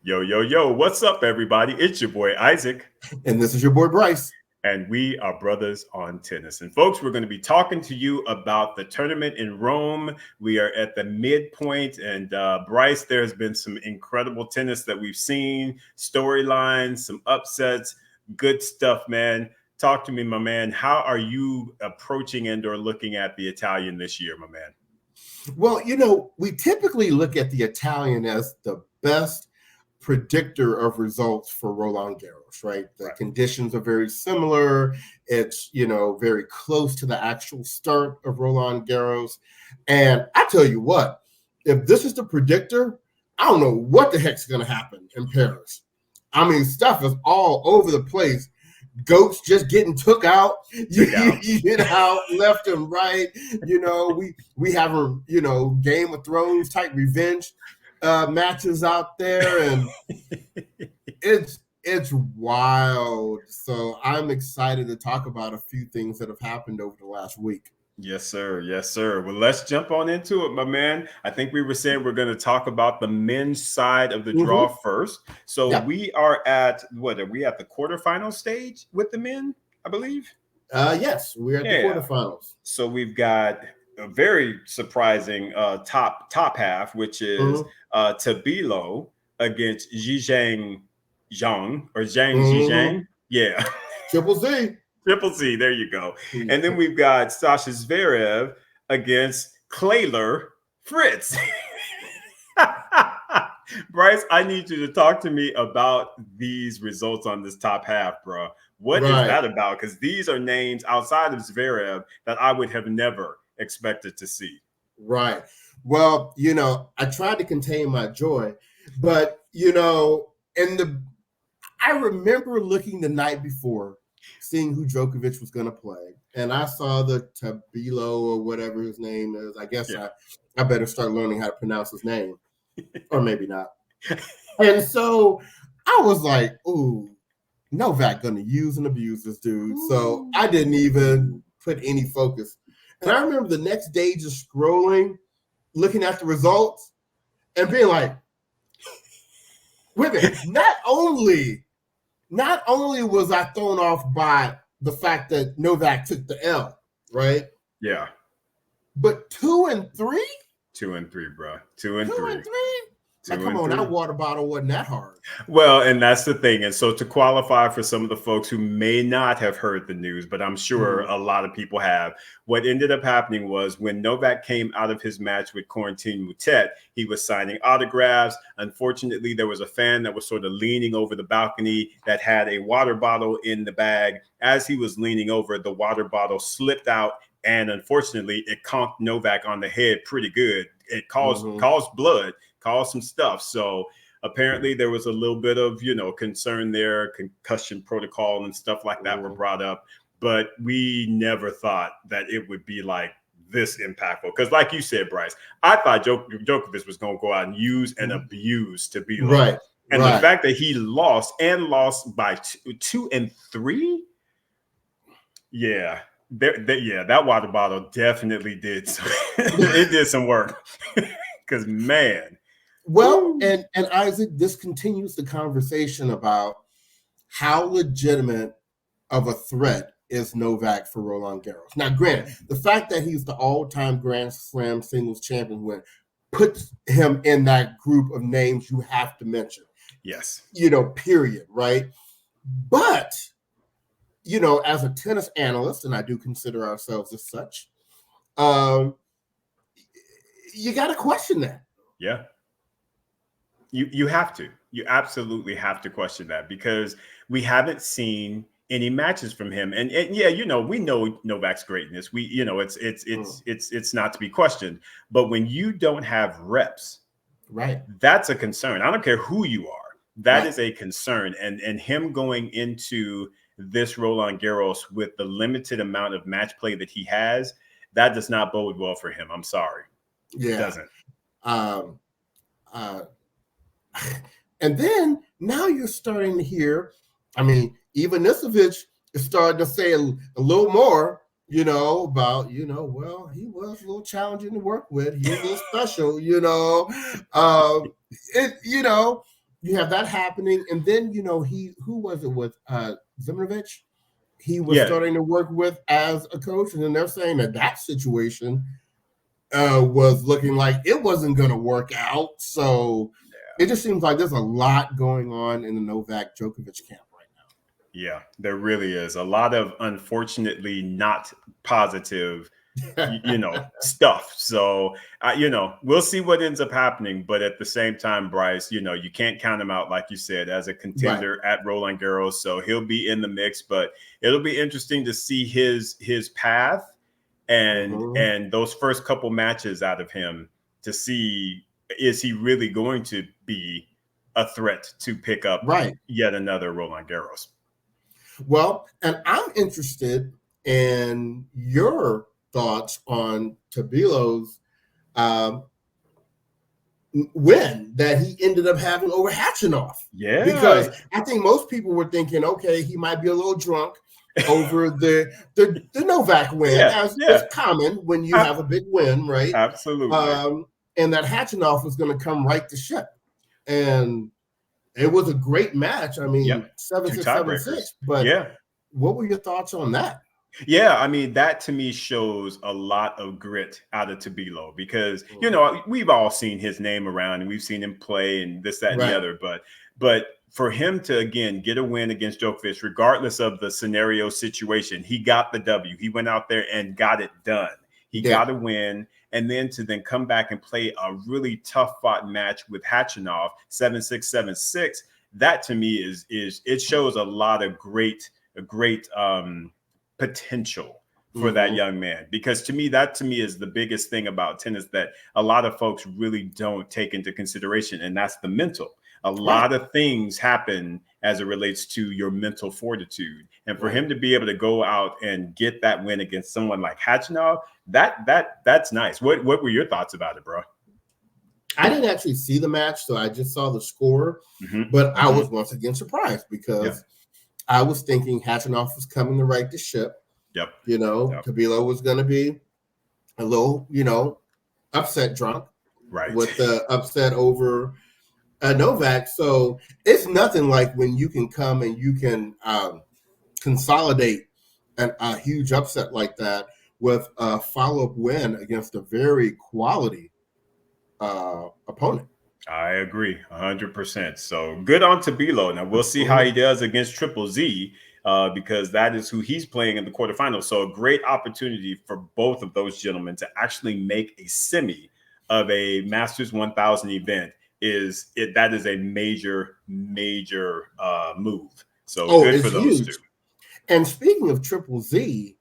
Yo, yo, yo, what's up, everybody? It's your boy Isaac, And this is your boy Bryce. and we are brothers on tennis. And, folks, we're going to be talking to you about the tournament in Rome. We are at the midpoint, and Bryce, there's been some incredible tennis that we've seen, storylines, some upsets, good stuff, man. Talk to me, my man. How are you approaching and or looking at the Italian this year, my man? Well, we typically look at the Italian as the best predictor of results for Roland Garros, right? The conditions are very similar. It's, very close to the actual start of Roland Garros. And I tell you what, if this is the predictor, I don't know what the heck's going to happen in Paris. I mean, stuff is all over the place. Goats just getting took out, left and right. We have Game of Thrones type revenge matches out there, and it's wild. So I'm excited to talk about a few things that have happened over the last week. Yes, sir. Yes, sir. Well, let's jump on into it, my man. I think we were saying we're going to talk about the men's side of the draw first. So we are at what? Are we at the quarterfinal stage with the men? I believe. Yes, we're at the quarterfinals. So we've got a very surprising top half, which is Tabilo against Zhang or Zhang. Yeah. Triple Z. Triple Z, there you go. And then we've got Sasha Zverev against Clayler Fritz. Bryce, I need you to talk to me about these results on this top half, bro. What is that about? Because these are names outside of Zverev that I would have never expected to see. Right. Well, I tried to contain my joy, but, I remember looking the night before, seeing who Djokovic was going to play. And I saw the Tabilo or whatever his name is. I guess I better start learning how to pronounce his name. Or maybe not. And so I was like, ooh, Novak going to use and abuse this dude. Ooh. So I didn't even put any focus. And I remember the next day just scrolling, looking at the results, and being like, wait a minute, not only was I thrown off by the fact that Novak took the L, right? Yeah. But 2 and 3? 2 and 3, bro. 2 and 3. Like, come on, that water bottle wasn't that hard. Well, and that's the thing. And so to qualify for some of the folks who may not have heard the news, but I'm sure a lot of people have, what ended up happening was when Novak came out of his match with Corentin Moutet, he was signing autographs. Unfortunately, there was a fan that was sort of leaning over the balcony that had a water bottle in the bag. As he was leaning over, the water bottle slipped out. And unfortunately, it conked Novak on the head pretty good. It caused blood, caused some stuff. So apparently there was a little bit of, concern there, concussion protocol and stuff like that were brought up. But we never thought that it would be like this impactful. Because like you said, Bryce, I thought Djokovic was going to go out and use and abuse to be like. Right. And the fact that he lost by 2 and 3. Yeah. That water bottle definitely did it did some work. Because, man. Well, and Isaac, this continues the conversation about how legitimate of a threat is Novak for Roland Garros. Now, granted, the fact that he's the all-time Grand Slam singles champion win puts him in that group of names you have to mention. Yes. Period, right? But, as a tennis analyst, and I do consider ourselves as such, you got to question that. Yeah. You have to. You absolutely have to question that because we haven't seen any matches from him. And yeah, we know Novak's greatness. It's not to be questioned. But when you don't have reps, right, that's a concern. I don't care who you are. That is a concern. And him going into this Roland Garros with the limited amount of match play that he has, that does not bode well for him. I'm sorry. Yeah. It doesn't. And then now you're starting to hear, even Ivanisevic is starting to say a little more, about, well, he was a little challenging to work with. He was a little special, you have that happening, and then who was it with Zimnovich? He was starting to work with as a coach, and then they're saying that situation was looking like it wasn't going to work out. So it just seems like there's a lot going on in the Novak Djokovic camp right now. Yeah, there really is a lot of unfortunately not positive stuff. So, we'll see what ends up happening. But at the same time, Bryce, you can't count him out, like you said, as a contender at Roland Garros. So he'll be in the mix, but it'll be interesting to see his path and those first couple matches out of him to see, is he really going to be a threat to pick up yet another Roland Garros? Well, and I'm interested in your thoughts on Tabilo's win that he ended up having over Hachinov. Yeah. Because I think most people were thinking, okay, he might be a little drunk over the Novak win, as is common when you have a big win, right? Absolutely. And that Hachinov was going to come right to ship. And it was a great match. I mean, 7-6, 7-6. But what were your thoughts on that? Yeah, I mean, that to me shows a lot of grit out of Tabilo because, we've all seen his name around and we've seen him play and this, that, and the other. But for him to, again, get a win against Djokovic, regardless of the scenario situation, he got the W. He went out there and got it done. He got a win. And then to come back and play a really tough fought match with Hachinov, 7-6, 7-6, that to me is it shows a lot of great potential for that young man, because to me is the biggest thing about tennis that a lot of folks really don't take into consideration, and that's the mental. A lot of things happen as it relates to your mental fortitude, and for him to be able to go out and get that win against someone like Hachinov, that's nice. What were your thoughts about it, bro? I didn't actually see the match, so I just saw the score, but I was once again surprised because I was thinking Hachinov was coming to right the ship. Tabilo was going to be a little, upset drunk, with the upset over Novak. So it's nothing like when you can come and you can consolidate a huge upset like that with a follow-up win against a very quality opponent. I agree 100%. So good on Tabilo. Now we'll see how he does against Triple Z because that is who he's playing in the quarterfinals. So a great opportunity for both of those gentlemen to actually make a semi of a Masters 1000 event. That is a major move. So good for those two. And speaking of Triple Z,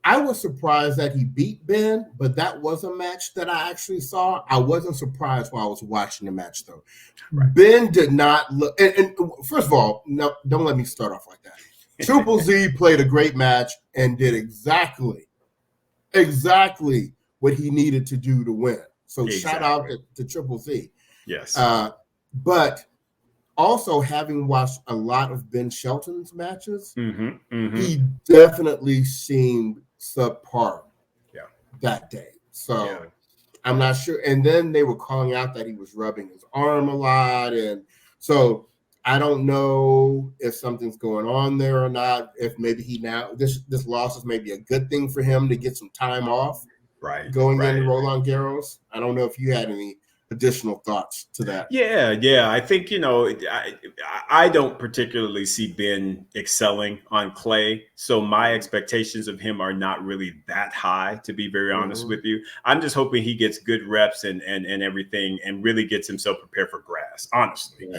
I was surprised that he beat Ben, but that was a match that I actually saw. I wasn't surprised while I was watching the match, though. Ben did not look. And first of all, no, don't let me start off like that. Triple Z played a great match and did exactly what he needed to do to win. So shout out to Triple Z. Yes. But also, having watched a lot of Ben Shelton's matches, he definitely seemed subpar that day. So I'm not sure. And then they were calling out that he was rubbing his arm a lot. And so I don't know if something's going on there or not. If maybe this loss is maybe a good thing for him to get some time off going into Roland Garros. I don't know if you had any additional thoughts to that. Yeah. I think, I don't particularly see Ben excelling on clay. So my expectations of him are not really that high, to be very honest with you. I'm just hoping he gets good reps and everything and really gets himself prepared for grass, honestly.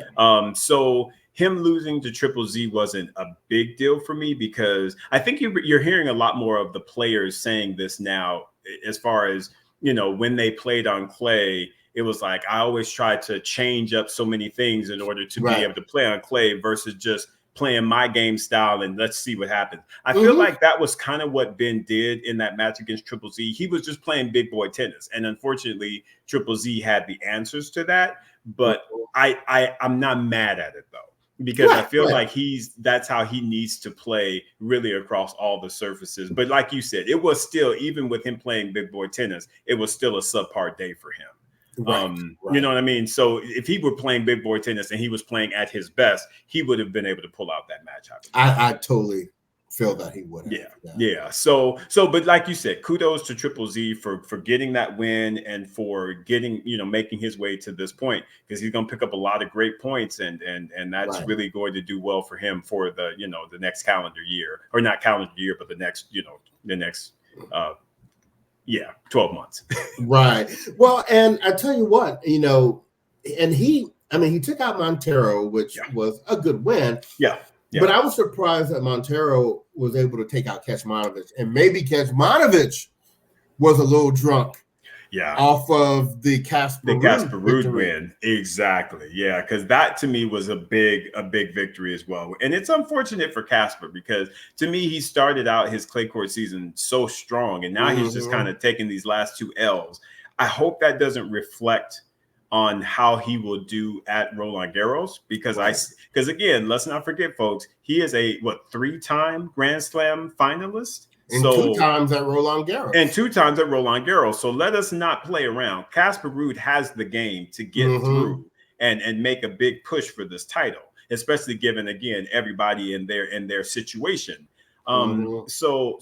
So him losing to Triple Z wasn't a big deal for me because I think you're hearing a lot more of the players saying this now as far as, when they played on clay, it was like, I always try to change up so many things in order to be able to play on clay versus just playing my game style and let's see what happens. I feel like that was kind of what Ben did in that match against Triple Z. He was just playing big boy tennis. And unfortunately, Triple Z had the answers to that. But I'm not mad at it, though, because I feel like that's how he needs to play really across all the surfaces. But like you said, it was still, even with him playing big boy tennis, it was still a subpar day for him. Right. You know what I mean? So if he were playing big boy tennis and he was playing at his best, he would have been able to pull out that match. I totally feel that he would have. Yeah. So, but like you said, kudos to Triple Z for getting that win and for getting, making his way to this point, because he's going to pick up a lot of great points, and that's really going to do well for him for the, the next calendar year, or not calendar year, but the next, 12 months. Right. Well, and I tell you what, and he took out Montero, which was a good win. Yeah. But I was surprised that Montero was able to take out Kecmanovic, and maybe Kecmanovic was a little drunk. Yeah, off of the Casper Ruud win. Exactly. Yeah, because that to me was a big victory as well. And it's unfortunate for Casper, because to me he started out his clay court season so strong, and now he's just kind of taking these last 2 L's. I hope that doesn't reflect on how he will do at Roland Garros, because again, let's not forget, folks, he is a 3-time Grand Slam finalist. And 2 times at Roland Garros. And 2 times at Roland Garros. So let us not play around. Casper Ruud has the game to get through and make a big push for this title, especially given, again, everybody in their situation. So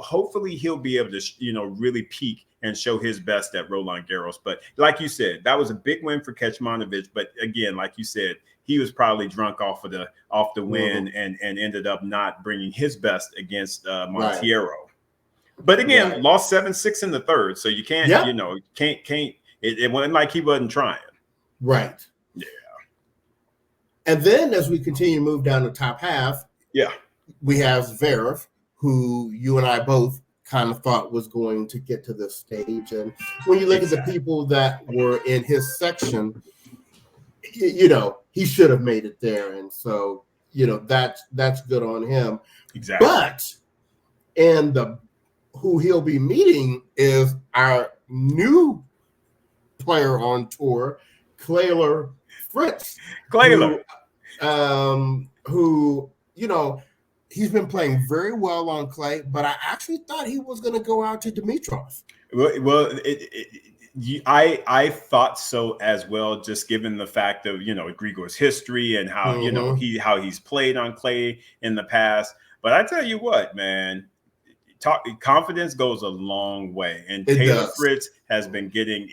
hopefully he'll be able to, really peak and show his best at Roland Garros. But like you said, that was a big win for Kecmanovic. But again, like you said, he was probably drunk off the win and ended up not bringing his best against Monteiro. But again, lost 7-6 in the third, so you can't, can't. It wasn't like he wasn't trying. Right. Yeah. And then as we continue to move down the top half, we have Zverev, who you and I both kind of thought was going to get to this stage. And when you look at the people that were in his section, he should have made it there. And so, that's good on him. Exactly. But who he'll be meeting is our new player on tour, Taylor Fritz. Who he's been playing very well on clay, but I actually thought he was going to go out to Dimitrov. Well, I thought so as well, just given the fact of Grigor's history and how how he's played on clay in the past. But I tell you what, man, confidence goes a long way, and Taylor Fritz has been gaining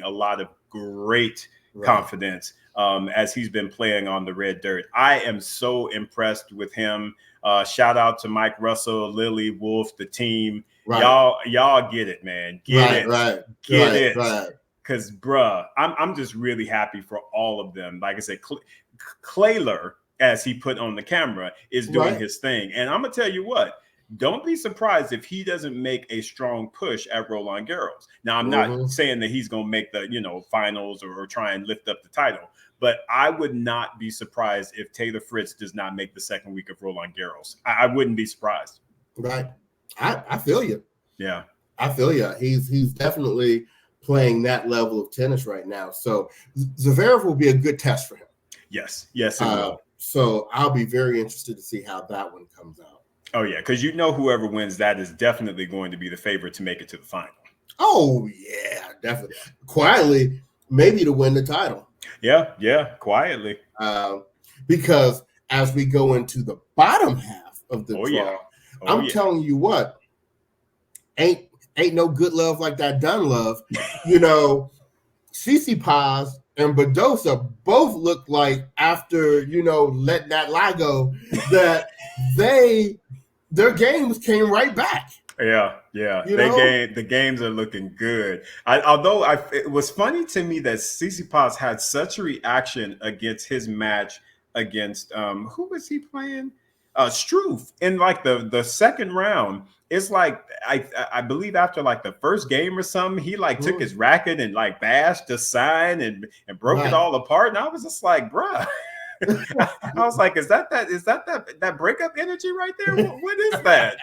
a lot of great confidence as he's been playing on the red dirt. I am so impressed with him. Shout out to Mike Russell, Lily Wolf, the team. Y'all get it, man. Get it. Because, bruh, I'm just really happy for all of them. Like I said, Clayler, as he put on the camera, is doing his thing. And I'm going to tell you what, don't be surprised if he doesn't make a strong push at Roland Garros. Now, I'm not saying that he's going to make the, finals or try and lift up the title, but I would not be surprised if Taylor Fritz does not make the second week of Roland Garros. I wouldn't be surprised. Right. I feel you. Yeah. I feel you. He's definitely playing that level of tennis right now. So Zverev will be a good test for him. Yes, it will. So I'll be very interested to see how that one comes out. Oh, yeah, because whoever wins that is definitely going to be the favorite to make it to the final. Oh, yeah, definitely. Quietly, maybe to win the title. Yeah, quietly. Because as we go into the bottom half of the draw, I'm telling you what, ain't no good love like that done love. Tsitsipas and Badosa both look like, after letting that lie go, that their games came right back. Yeah. The games are looking good. It was funny to me that Tsitsipas had such a reaction against his match against who was he playing? Struve in like the second round. It's like I believe after like the first game or something, he like took his racket and like bashed the sign and broke it all apart. And I was just like, bruh. I was like, is that breakup energy right there? What is that?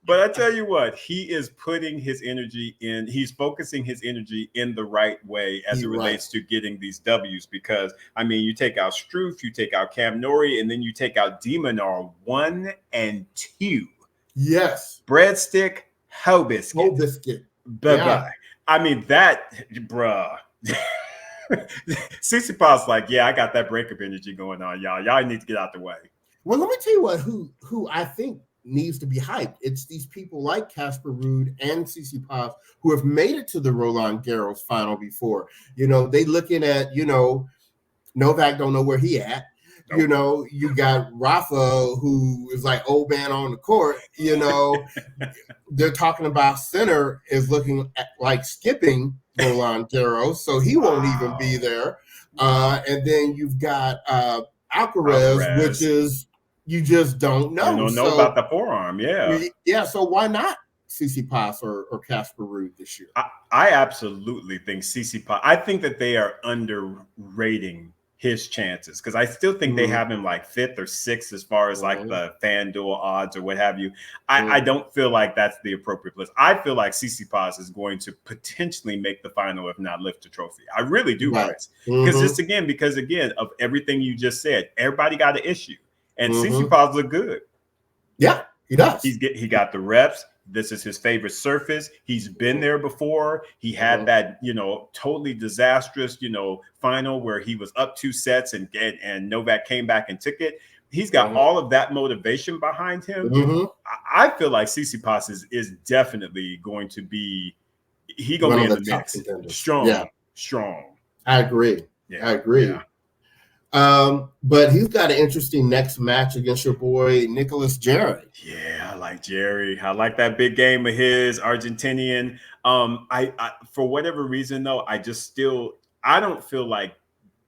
But I tell you what, he is putting his energy in, he's focusing his energy in the right way as it relates to getting these W's, because I mean, you take out Struff, you take out Cam Norrie, and then you take out Demonar 1 and 2. Yes. Breadstick, hoe biscuit. Hoe biscuit. Bye-bye. I mean, that, bruh. Tsitsipas like, yeah, I got that breakup energy going on, y'all. Y'all need to get out the way. Well, let me tell you what, who I think needs to be hyped. It's these people like Casper Ruud and Tsitsipas who have made it to the Roland Garros final before. They looking at, Novak don't know where he at. Nope. You got Rafa, who is like old man on the court. They're talking about Sinner is looking like skipping Roland Garros, so he won't even be there. And then you've got Alcaraz, which is you just don't know. You don't know about the forearm, yeah. Yeah, so why not Tsitsipas or Casper Ruud this year? I absolutely think Tsitsipas. I think that they are underrating his chances because I still think they have him like 5th or 6th as far as like the FanDuel odds or what have you. I don't feel like that's the appropriate place. I feel like Tsitsipas is going to potentially make the final, if not lift the trophy. I really do, guys. Because because of everything you just said, everybody got an issue, and Tsitsipas look good. Yeah, he does. He got the reps. This is his favorite surface. He's been there before. He had that, totally disastrous, final where he was up 2 sets and Novak came back and took it. He's got all of that motivation behind him. I feel like Tsitsipas is definitely going to be, in the mix. Strong. I agree. Yeah. I agree. Yeah. But he's got an interesting next match against your boy Nicholas Jarry. Yeah, I like Jarry. I like that big game of his, Argentinian. I for whatever reason though, I don't feel like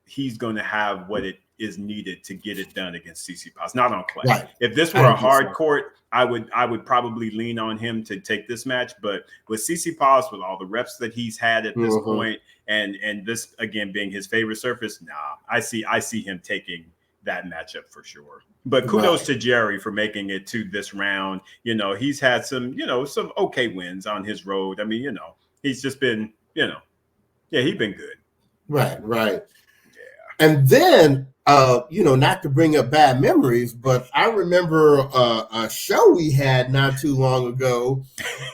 he's going to have what it is needed to get it done against Tsitsipas. Not on clay. Right. If this were a hard court, I would probably lean on him to take this match. But with Tsitsipas, with all the reps that he's had at this point, and this again being his favorite surface, I see him taking that matchup for sure. But kudos to Jarry for making it to this round. He's had some okay wins on his road. I mean, he's just been, he's been good. Right. Yeah. And then, not to bring up bad memories, but I remember a show we had not too long ago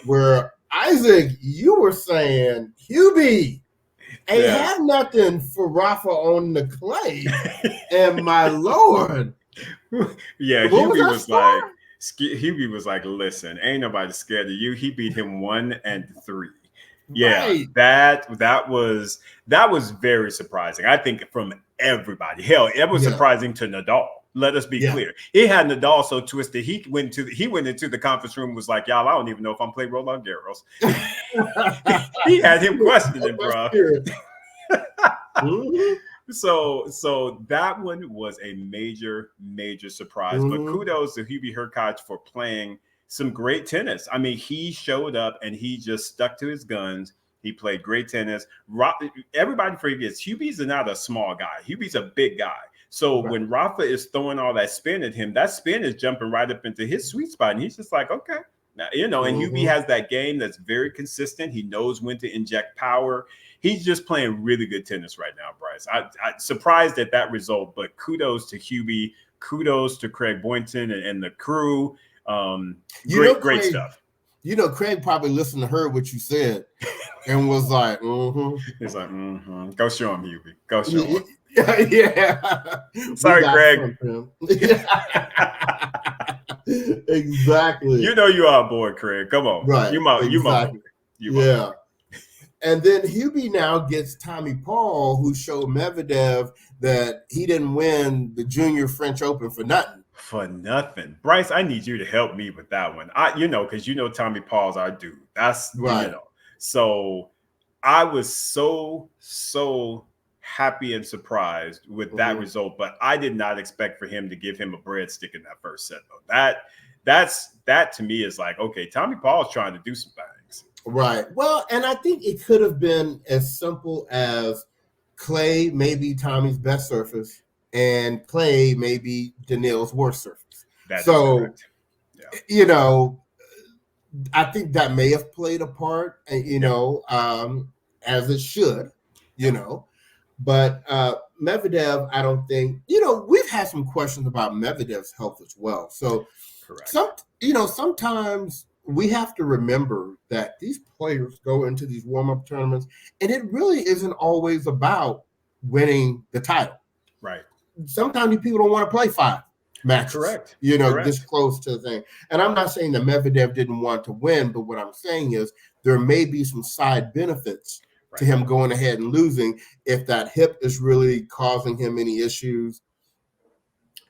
where Isaac, you were saying Hubie ain't have nothing for Rafa on the clay, and my Lord. Yeah, Hubie was like, listen, ain't nobody scared of you. He beat him 1-3. Yeah, that was very surprising. I think from everybody. Hell, it was surprising to Nadal. Let us be clear. He had Nadal so twisted. He went into the conference room, was like, y'all, I don't even know if I'm playing Roland Garros. He had him questioning, bro. So that one was a major surprise. But kudos to Hubie Hurkacz for playing some great tennis. I mean, he showed up and he just stuck to his guns. He played great tennis. Everybody forgets Hubie's not a small guy. Hubie's a big guy. So when Rafa is throwing all that spin at him, that spin is jumping right up into his sweet spot. And he's just like, okay. Now, and Hubie has that game that's very consistent. He knows when to inject power. He's just playing really good tennis right now, Bryce. I'm surprised at that result, but kudos to Hubie. Kudos to Craig Boynton and the crew. Great stuff. Craig probably listened to her what you said and was like, He's like, go show him, Hubie. Go show him. Yeah. Sorry, Craig. Exactly. You are bored, Craig. Come on. Right. You And then Hubie now gets Tommy Paul, who showed Medvedev that he didn't win the Junior French Open for nothing. For nothing. Bryce, I need you to help me with that one. Because Tommy Paul's our dude. That's right. So I was so happy and surprised with that result, but I did not expect for him to give him a breadstick in that first set, though. That to me is like, okay, Tommy Paul's trying to do some things. Right. Well, and I think it could have been as simple as clay may be Tommy's best surface and clay may be Daniil's worst surface. That's correct. Yeah. I think that may have played a part, as it should, But Medvedev, I don't think, we've had some questions about Medvedev's health as well. So, correct. Sometimes we have to remember that these players go into these warm-up tournaments, and it really isn't always about winning the title. Right. Sometimes people don't want to play 5 matches. Correct. This close to the thing. And I'm not saying that Medvedev didn't want to win, but what I'm saying is there may be some side benefits to him going ahead and losing if that hip is really causing him any issues,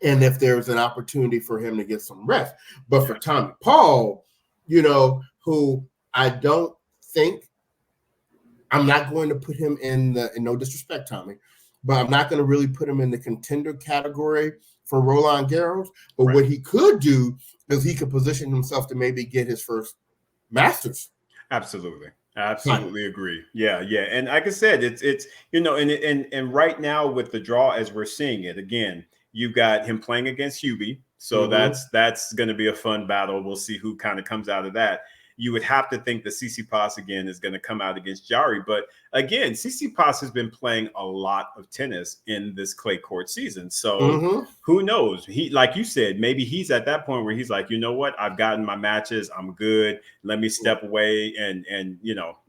and if there's an opportunity for him to get some rest. But for Tommy Paul, who I don't think, I'm not going to put him in no disrespect, Tommy, but I'm not going to really put him in the contender category for Roland Garros. But what he could do is he could position himself to maybe get his first Masters. Absolutely agree. Yeah. And like I said, it's and right now with the draw as we're seeing it, again, you've got him playing against Hubie. So that's going to be a fun battle. We'll see who kind of comes out of that. You would have to think that Tsitsipas again is going to come out against Jari. But again, Tsitsipas has been playing a lot of tennis in this clay court season. So who knows? He, like you said, maybe he's at that point where he's like, you know what? I've gotten my matches. I'm good. Let me step away. And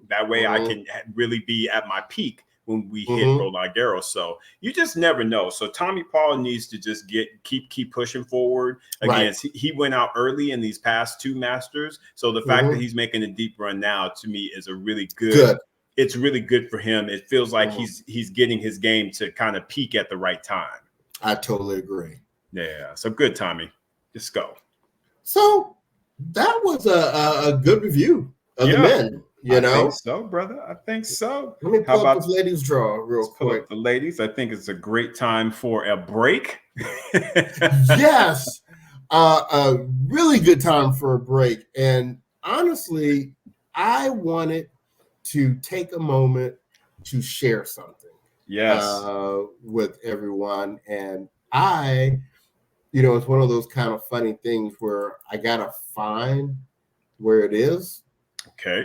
that way I can really be at my peak when we hit Roland Garros. So you just never know. So Tommy Paul needs to just keep pushing forward. Again, he went out early in these past 2 Masters. So the fact that he's making a deep run now, to me, is a really good. It's really good for him. It feels like he's getting his game to kind of peak at the right time. I totally agree. Yeah. So good, Tommy. Just go. So that was a good review of the men. I think so, brother. I think so. Let me pull up this ladies' draw real quick. Pull up the ladies. I think it's a great time for a break. Yes. A really good time for a break. And honestly, I wanted to take a moment to share something. Yes. With everyone. And it's one of those kind of funny things where I got to find where it is. Okay.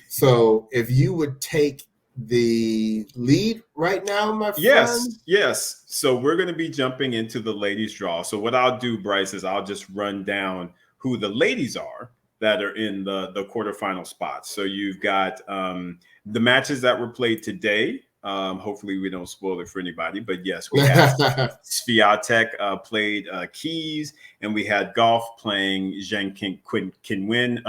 So if you would take the lead right now, my friend. Yes. So we're going to be jumping into the ladies' draw. So what I'll do, Bryce, is I'll just run down who the ladies are that are in the quarterfinal spots. So you've got the matches that were played today. Hopefully we don't spoil it for anybody, but yes, we had Swiatek played Keys, and we had Golf playing Zheng Qinwen,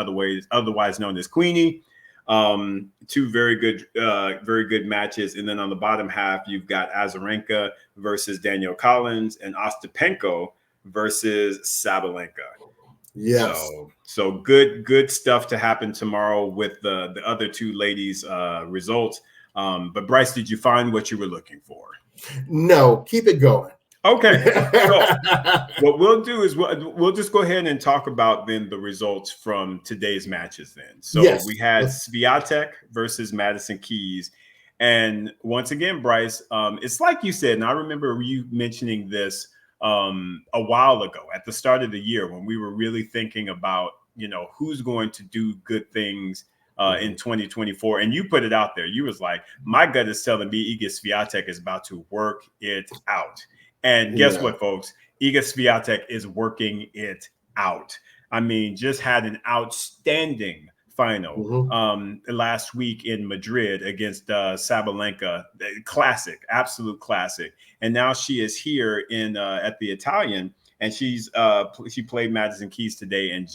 otherwise known as Queenie. 2 very good matches. And then on the bottom half, you've got Azarenka versus Daniel Collins and Ostapenko versus Sabalenka. Yes. So good stuff to happen tomorrow with the other 2 ladies' results. But Bryce, did you find what you were looking for? No, keep it going. Okay. So what we'll do is we'll just go ahead and talk about then the results from today's matches then. So we had Swiatek versus Madison Keys. And once again, Bryce, it's like you said, and I remember you mentioning this a while ago at the start of the year when we were really thinking about, who's going to do good things in 2024. And you put it out there. You was like, my gut is telling me Iga Swiatek is about to work it out. And guess what, folks? Iga Swiatek is working it out. I mean, just had an outstanding final last week in Madrid against Sabalenka. Classic, absolute classic. And now she is here at the Italian. And she played Madison Keys today and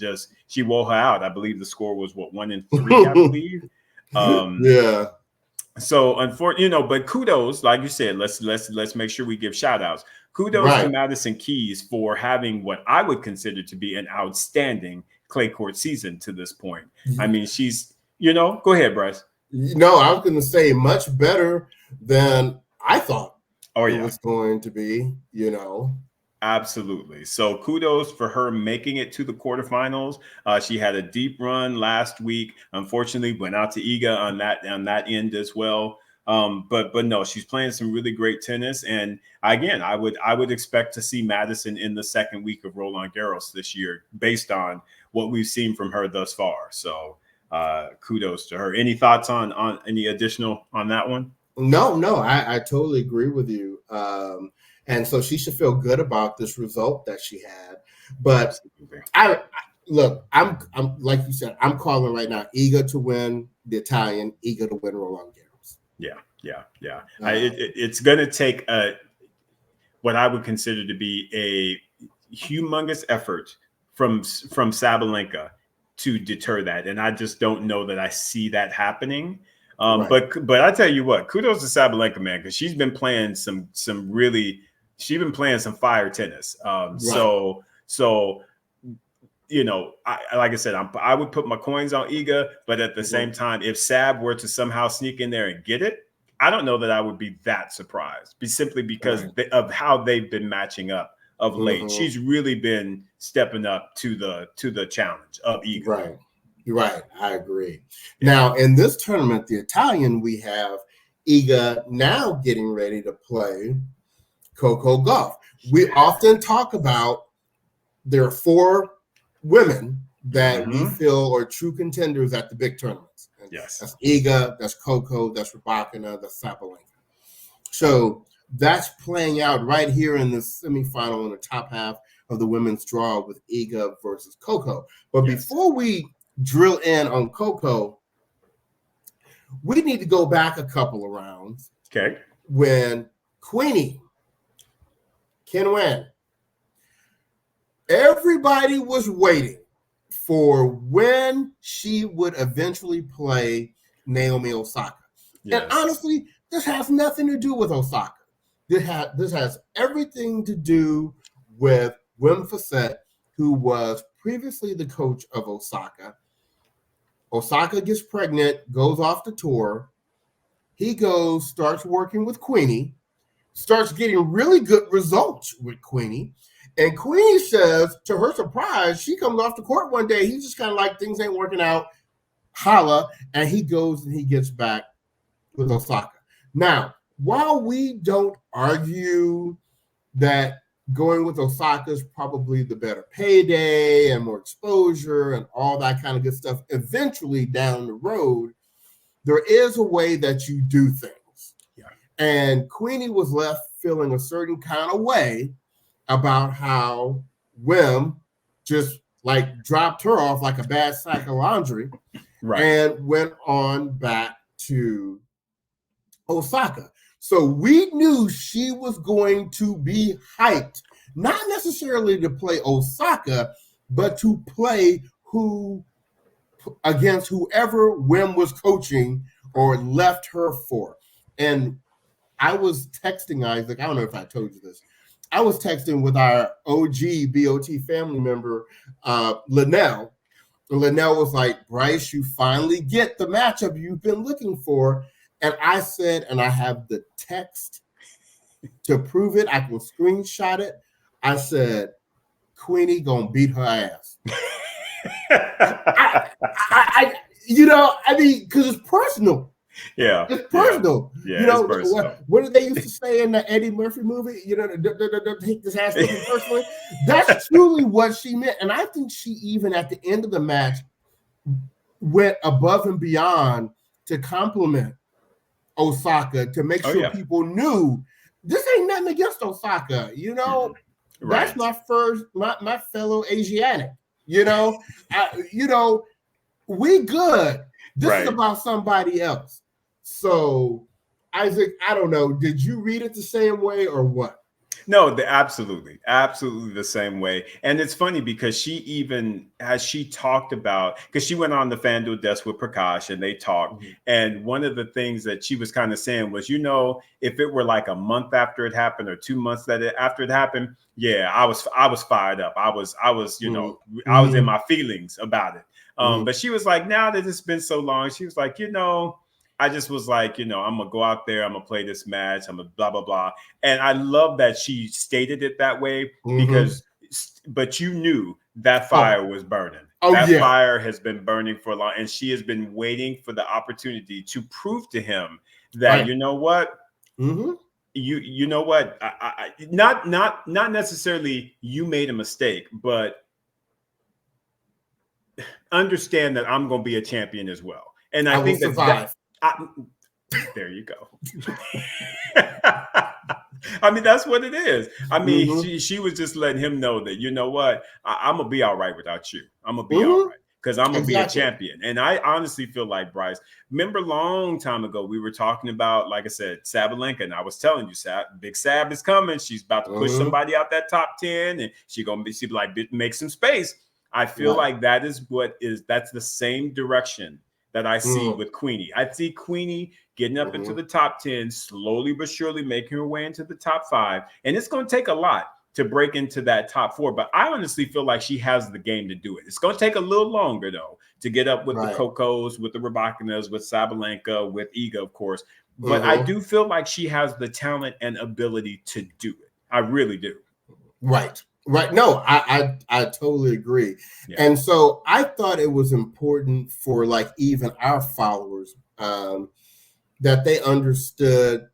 she wore her out. I believe the score was 1-3, I believe. Yeah. So unfortunately, but kudos, like you said, let's make sure we give shout outs. Kudos to Madison Keys for having what I would consider to be an outstanding clay court season to this point. I mean, she's, go ahead, Bryce. No, I was going to say much better than I thought it was going to be, Absolutely. So kudos for her making it to the quarterfinals. She had a deep run last week. Unfortunately, went out to Iga on that end as well. But no, she's playing some really great tennis. And again, I would expect to see Madison in the second week of Roland Garros this year, based on what we've seen from her thus far. So kudos to her. Any thoughts on any additional on that one? No, I totally agree with you. And so she should feel good about this result that she had. But look, I'm like you said, I'm calling right now. Iga to win the Italian, Iga to win Roland Garros. Yeah. It's going to take what I would consider to be a humongous effort from Sabalenka to deter that, and I just don't know that I see that happening. Right. But I tell you what, kudos to Sabalenka, man, because she's been playing some fire tennis. Right. So like I said, I would put my coins on Iga, but at the same time, if Sab were to somehow sneak in there and get it, I don't know that I would be that surprised, simply because of how they've been matching up of late. She's really been stepping up to the challenge of Iga. Right. I agree. Yeah. Now, in this tournament, the Italian, we have Iga now getting ready to play Coco Gauff. We often talk about there are 4 women that we feel are true contenders at the big tournaments. And yes. That's Iga, that's Coco, that's Rybakina, that's Sabalenka. So that's playing out right here in the semifinal in the top half of the women's draw with Iga versus Coco. But before we drill in on Coco, we need to go back a couple of rounds. Okay. When Queenie can win. Everybody was waiting for when she would eventually play Naomi Osaka. Yes. And honestly, this has nothing to do with Osaka. This has everything to do with Wim Fissette, who was previously the coach of Osaka. Osaka gets pregnant, goes off the tour. He goes, starts working with Queenie, starts getting really good results with Queenie. And Queenie says, to her surprise, she comes off the court one day. He's just kind of like, things ain't working out. Holla. And he goes and he gets back with Osaka. Now, while we don't argue that going with Osaka is probably the better payday and more exposure and all that kind of good stuff, eventually down the road, there is a way that you do things. Yeah. And Queenie was left feeling a certain kind of way about how Wim just like dropped her off like a bad sack of laundry, and went on back to Osaka. So we knew she was going to be hyped, not necessarily to play Osaka, but to play against whoever Wim was coaching or left her for. And I was texting Isaac, I don't know if I told you this, I was texting with our OG BOT family member, Linnell. And Linnell was like, Bryce, you finally get the matchup you've been looking for. And I said, and I have the text to prove it, I can screenshot it. I said, Queenie gonna beat her ass. Because it's personal. Yeah, it's personal. Yeah, it's personal. What did they used to say in the Eddie Murphy movie? Don't take this ass personally. That's truly what she meant, and I think she even at the end of the match went above and beyond to compliment Osaka to make sure people knew this ain't nothing against Osaka. That's my fellow Asiatic. We good. This is about somebody else. So, Isaac, I don't know. Did you read it the same way or what? No, absolutely the same way. And it's funny because she talked about, because she went on the FanDuel desk with Prakash and they talked. And one of the things that she was kind of saying was, if it were like a month after it happened or 2 months after it happened, I was fired up. I was in my feelings about it. But she was like, now that it's been so long, she was like, I just was like, I'm going to go out there. I'm going to play this match. I'm going to blah, blah, blah. And I love that she stated it that way but you knew that fire was burning. Fire has been burning for a long, and she has been waiting for the opportunity to prove to him that, you know what? You know what? Not necessarily you made a mistake, but understand that I'm going to be a champion as well. And I think that there you go. I mean, that's what it is. I mean, Mm-hmm. she was just letting him know that, you know what, I'm gonna be all right without you. I'm gonna be all Mm-hmm. right because I'm gonna be a Exactly. champion. And I honestly feel like, Bryce, remember a long time ago we were talking about, like I said, Sabalenka, and I was telling you, Big Sab is coming. She's about to push Mm-hmm. somebody out that top 10, and she like make some space. I feel Right. like that's the same direction that I see with Queenie. I see Queenie getting up into Mm-hmm. the top 10, slowly but surely making her way into the top 5. And it's going to take a lot to break into that top 4. But I honestly feel like she has the game to do it. It's going to take a little longer, though, to get up with the Right. Cocos, with the Rabakinas, with Sabalenka, with Iga, of course. But I Mm-hmm. do feel like she has the talent and ability to do it. I really do. Right. Right. No, I totally agree. Yeah. And so I thought it was important for like even our followers that they understood,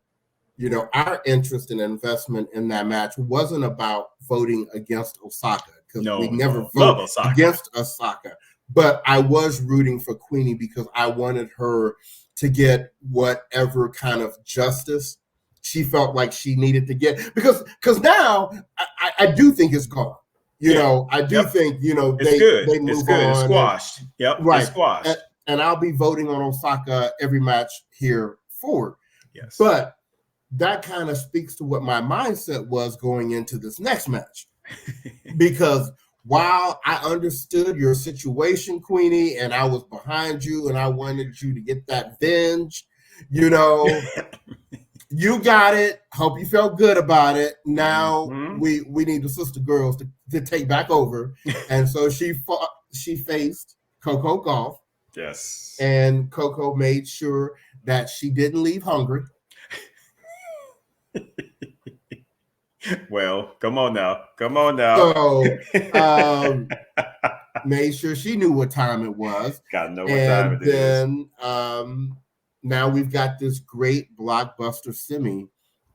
you know, our interest and investment in that match wasn't about voting against Osaka because we never Love vote Osaka. against Osaka. But I was rooting for Queenie because I wanted her to get whatever kind of justice she felt like she needed to get. Because now I do think it's gone. You know, I do think, you know, it's they good. It's move good. It's on. squashed. Yep. Right. It's squashed. And I'll be voting on Osaka every match here forward. Yes. But that kind of speaks to what my mindset was going into this next match. Because while I understood your situation, Queenie, and I was behind you and I wanted you to get that venge, you know, you got it. Hope you felt good about it. Now we need the sister girls to take back over. And so she faced Coco Gauff. Yes. And Coco made sure that she didn't leave hungry. Well, come on now. So made sure she knew what time it was. Gotta know what time it is. And then now we've got this great blockbuster semi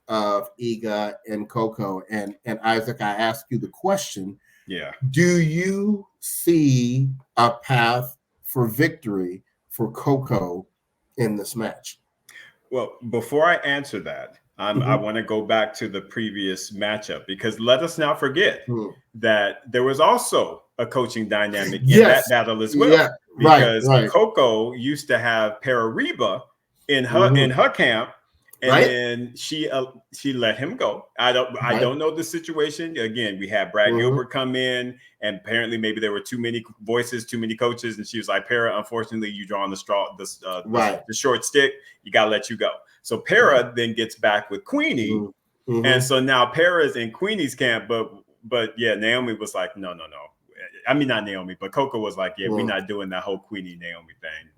of Iga and Coco. And Isaac, I ask you the question. Yeah. Do you see a path for victory for Coco in this match? Well, before I answer that, I want to go back to the previous matchup because let us not forget that there was also a coaching dynamic in that battle as well. Yeah, because right. Coco used to have Parariba in her camp, and then she let him go. I don't know the situation. Again, we had Brad Gilbert come in, and apparently maybe there were too many voices, too many coaches, and she was like, "Para, unfortunately, you draw on the short stick. You gotta let you go." So Para then gets back with Queenie, and so now Para's in Queenie's camp, but yeah, Naomi was like, no. I mean, not Naomi, but Coco was like, yeah, we're not doing that whole Queenie Naomi thing.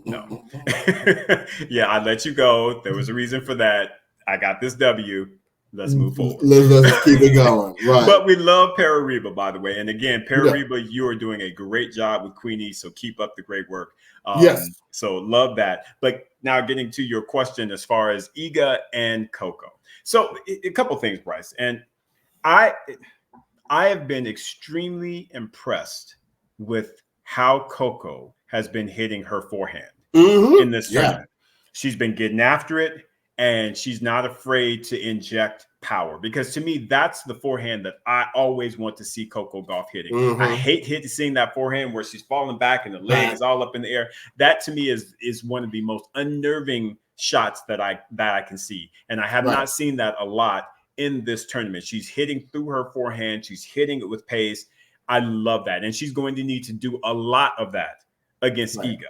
No. Yeah, I let you go. There was a reason for that. I got this W. Let's move forward. Let's keep it going. Right. But we love Parariba, by the way. And again, Parariba, you are doing a great job with Queenie, so keep up the great work. Yes. So love that. But now getting to your question as far as Iga and Coco. So a couple things, Bryce. And I have been extremely impressed with how Coco has been hitting her forehand in this tournament. She's been getting after it, and she's not afraid to inject power, because to me, that's the forehand that I always want to see Coco Gauff hitting. I hate seeing that forehand where she's falling back and the leg is all up in the air. That to me is one of the most unnerving shots that I can see. And I have not seen that a lot in this tournament. She's hitting through her forehand. She's hitting it with pace. I love that. And she's going to need to do a lot of that against Iga.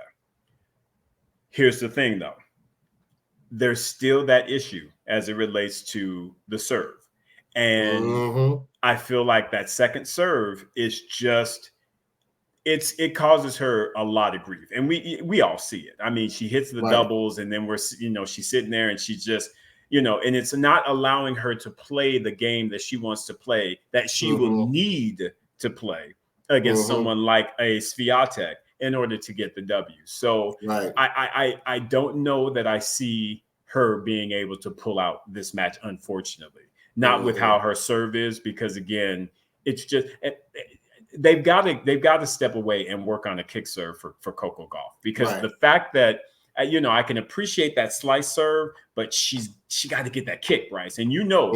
Here's the thing, though. There's still that issue as it relates to the serve. And I feel like that second serve is just, it causes her a lot of grief. And we all see it. I mean, she hits the doubles, and then she's sitting there and she's just, and it's not allowing her to play the game that she wants to play, that she will need to play against someone like a Swiatek in order to get the W. So I don't know that I see her being able to pull out this match, unfortunately. Not with how her serve is, because again, it's just they've got to step away and work on a kick serve for Coco Gauff, because the fact that I can appreciate that slice serve, but she got to get that kick, Bryce. And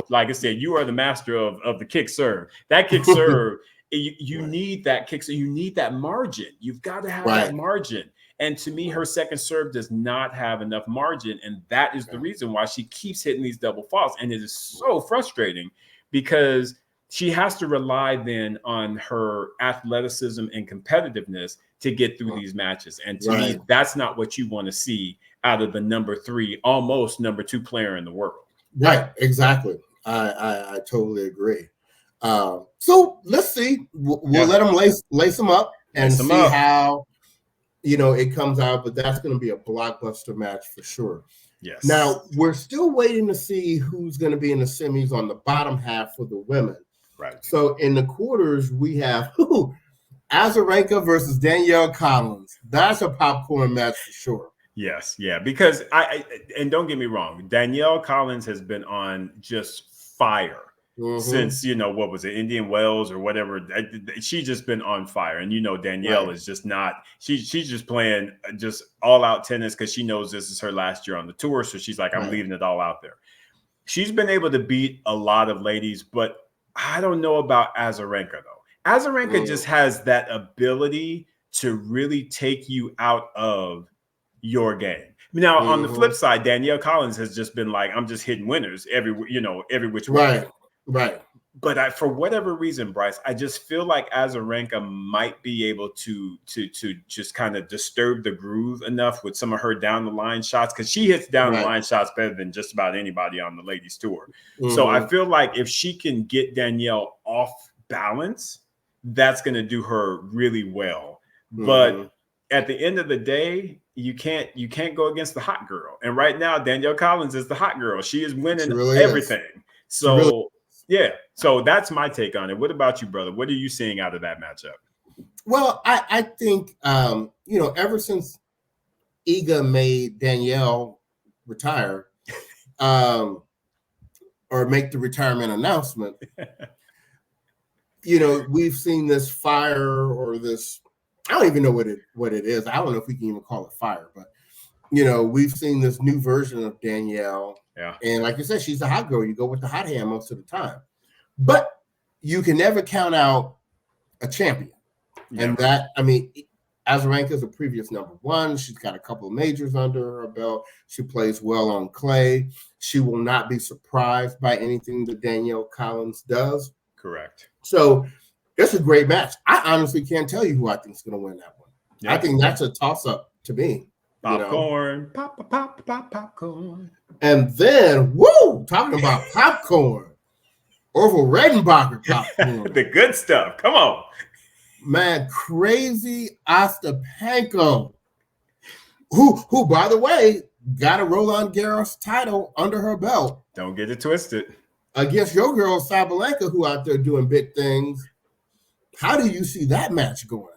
like I said, you are the master of the kick serve. That kick serve, you need that kick. So you need that margin. You've got to have that margin. And to me, her second serve does not have enough margin. And that is the reason why she keeps hitting these double faults. And it is so frustrating because she has to rely then on her athleticism and competitiveness to get through these matches. And to me, that's not what you want to see out of the number 3, almost number 2 player in the world. Right. Exactly. I totally agree. So let's see. We'll let them lace them up and see how, it comes out. But that's going to be a blockbuster match for sure. Yes. Now, we're still waiting to see who's going to be in the semis on the bottom half for the women. Right. So in the quarters, we have Azarenka versus Danielle Collins. That's a popcorn match for sure. Yes. Yeah. Because and don't get me wrong, Danielle Collins has been on just fire since, what was it, Indian Wells or whatever. She's just been on fire. And, Danielle is just not, she's just playing just all out tennis because she knows this is her last year on the tour. So she's like, I'm leaving it all out there. She's been able to beat a lot of ladies, but I don't know about Azarenka, though. Azarenka just has that ability to really take you out of your game. Now, on the flip side, Danielle Collins has just been like, I'm just hitting winners every which way. Right. But for whatever reason, Bryce, I just feel like Azarenka might be able to just kind of disturb the groove enough with some of her down the line shots, because she hits down the line shots better than just about anybody on the ladies tour. So I feel like if she can get Danielle off balance, that's going to do her really well. But at the end of the day, you can't go against the hot girl. And right now, Danielle Collins is the hot girl. She is winning everything. So so that's my take on it. What about you, brother? What are you seeing out of that matchup? Well, I think ever since Iga made Danielle retire, or make the retirement announcement, we've seen this fire, or this, I don't even know what it is. I don't know if we can even call it fire, but we've seen this new version of Danielle. Yeah. And like you said, she's a hot girl. You go with the hot hand most of the time. But you can never count out a champion. And that, Azarenka is a previous number 1. She's got a couple of majors under her belt. She plays well on clay. She will not be surprised by anything that Danielle Collins does. Correct. So it's a great match. I honestly can't tell you who I think is going to win that one. I think that's a toss-up to me. Popcorn. Popcorn. And then, talking about popcorn. Orville Redenbacher popcorn. The good stuff. Come on. Man, Crazy Ostapenko, who, by the way, got a Roland Garros title under her belt. Don't get it twisted. Against your girl, Sabalenka, who out there doing big things. How do you see that match going?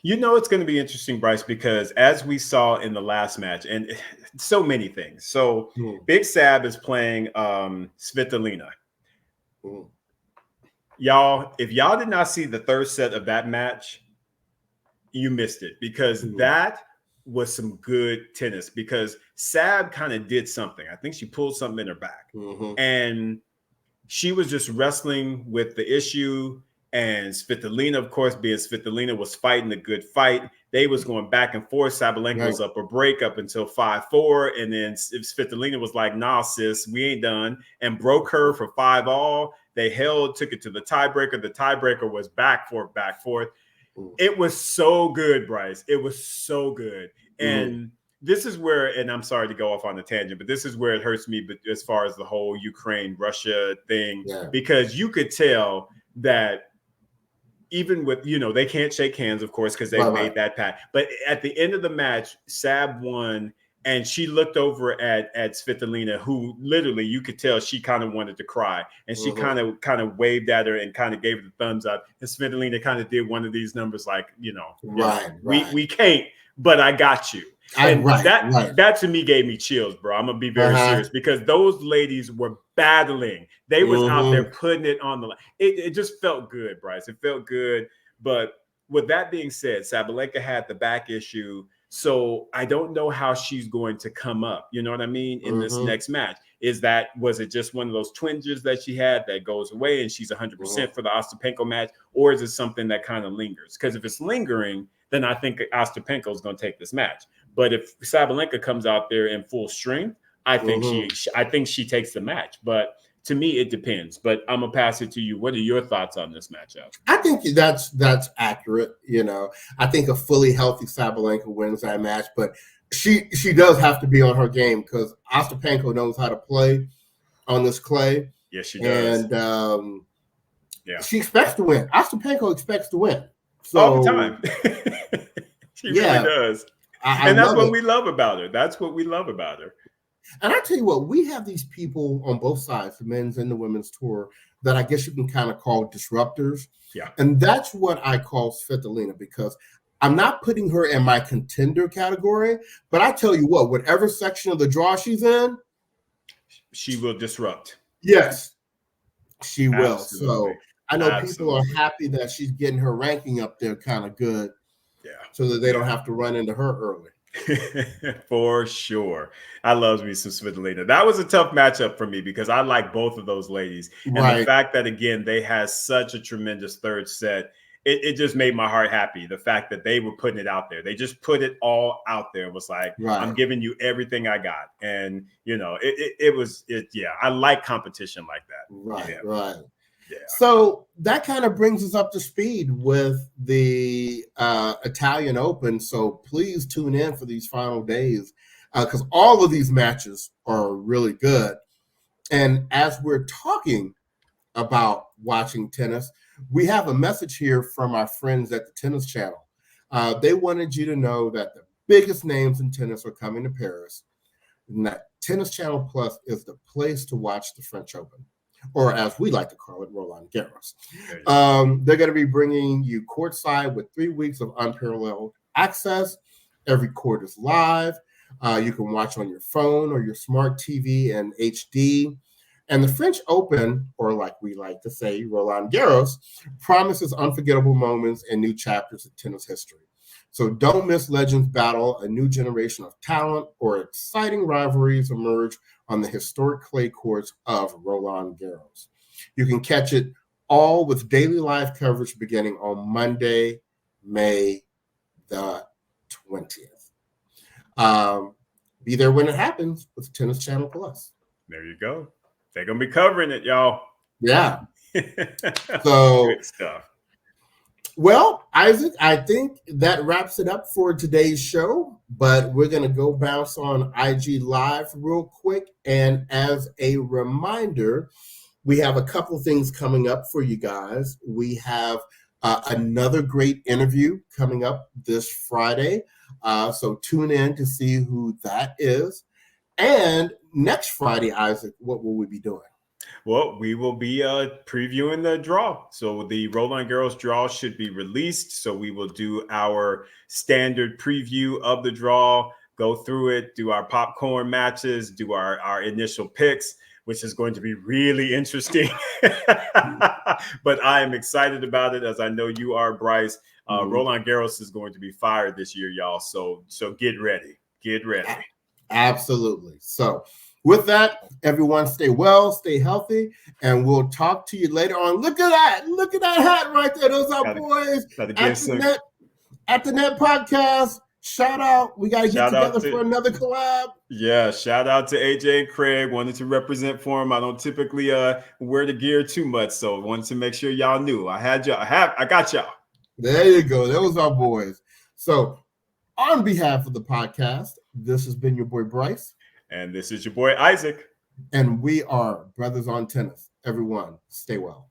It's going to be interesting, Bryce, because as we saw in the last match, and so many things. So Big Sab is playing Svitolina. Y'all, if y'all did not see the third set of that match, you missed it, because that was some good tennis, because Sab kind of did something. I think she pulled something in her back, and she was just wrestling with the issue. And Svitolina, of course, being Svitolina, was fighting a good fight. They was going back and forth. Sabalenka was up a break up until 5-4. And then Svitolina was like, nah, sis, we ain't done. And broke her for 5-all. They took it to the tiebreaker. The tiebreaker was back forth. It was so good, Bryce. It was so good. And this is where, and I'm sorry to go off on a tangent, but this is where it hurts me, but as far as the whole Ukraine-Russia thing, because you could tell that even with, they can't shake hands, of course, because they made that pact. But at the end of the match, Sab won, and she looked over at Svitolina, who literally, you could tell she kind of wanted to cry. And she kind of waved at her and kind of gave her the thumbs up. And Svitolina kind of did one of these numbers like, we can't, but I got you. And that to me gave me chills, bro. I'm gonna be very serious, because those ladies were battling. They was out there putting it on the line. It just felt good, Bryce. It felt good. But with that being said, Sabalenka had the back issue. So I don't know how she's going to come up. You know what I mean? In this next match. Was it just one of those twinges that she had that goes away and she's 100% for the Ostapenko match? Or is it something that kind of lingers? Because if it's lingering, then I think Ostapenko is going to take this match. But if Sabalenka comes out there in full strength, I think she takes the match. But to me, it depends. But I'm gonna pass it to you. What are your thoughts on this matchup? I think that's accurate. You know, I think a fully healthy Sabalenka wins that match, but she does have to be on her game because Ostapenko knows how to play on this clay. Yes, she does. And she expects to win. Ostapenko expects to win. So, all the time. She really does. And that's what we love about her. That's what we love about her. And I tell you what, we have these people on both sides, the men's and the women's tour, that I guess you can kind of call disruptors. Yeah. And that's what I call Svitolina, because I'm not putting her in my contender category, but I tell you what, whatever section of the draw she's in, she will disrupt. Yes, she will. Absolutely. So I know people are happy that she's getting her ranking up there kind of good. Yeah. So that they don't have to run into her early. For sure. I love me some Svitolina. That was a tough matchup for me because I like both of those ladies. And the fact that, again, they had such a tremendous third set, it just made my heart happy. The fact that they were putting it out there. They just put it all out there. It was like, I'm giving you everything I got. And, you know, I like competition like that. Right. Yeah. So that kind of brings us up to speed with the Italian Open. So please tune in for these final days because all of these matches are really good. And as we're talking about watching tennis, we have a message here from our friends at the Tennis Channel. They wanted you to know that the biggest names in tennis are coming to Paris, and that Tennis Channel Plus is the place to watch the French Open, or as we like to call it, Roland Garros. They're going to be bringing you courtside with 3 weeks of unparalleled access. Every court is live. You can watch on your phone or your smart TV in HD. And the French Open, or like we like to say, Roland Garros, promises unforgettable moments and new chapters of tennis history. So don't miss legends battle, a new generation of talent, or exciting rivalries emerge on the historic clay courts of Roland Garros. You can catch it all with daily live coverage beginning on Monday, May the 20th. Be there when it happens with Tennis Channel Plus. There you go. They're going to be covering it, y'all. Yeah. So, good stuff. Well, Isaac, I think that wraps it up for today's show, but we're going to go bounce on IG Live real quick. And as a reminder, we have a couple things coming up for you guys. We have another great interview coming up this Friday. So tune in to see who that is. And next Friday, Isaac, what will we be doing? Well, we will be previewing the draw. So the Roland Garros draw should be released. So we will do our standard preview of the draw, go through it, do our popcorn matches, do our initial picks, which is going to be really interesting. But I am excited about it, as I know you are, Bryce. Roland Garros is going to be fired this year, y'all. So get ready. Get ready. Absolutely. So with that, everyone stay well, stay healthy, and we'll talk to you later on. Look at that. Look at that hat right there. Those are boys at the Net Podcast. Shout out. We got to get together for another collab. Yeah, shout out to AJ and Craig. Wanted to represent for them. I don't typically wear the gear too much, so wanted to make sure y'all knew. I got y'all. There you go. Those are boys. So on behalf of the podcast, this has been your boy Bryce. And this is your boy Isaac. And we are Brothers on Tennis. Everyone, stay well.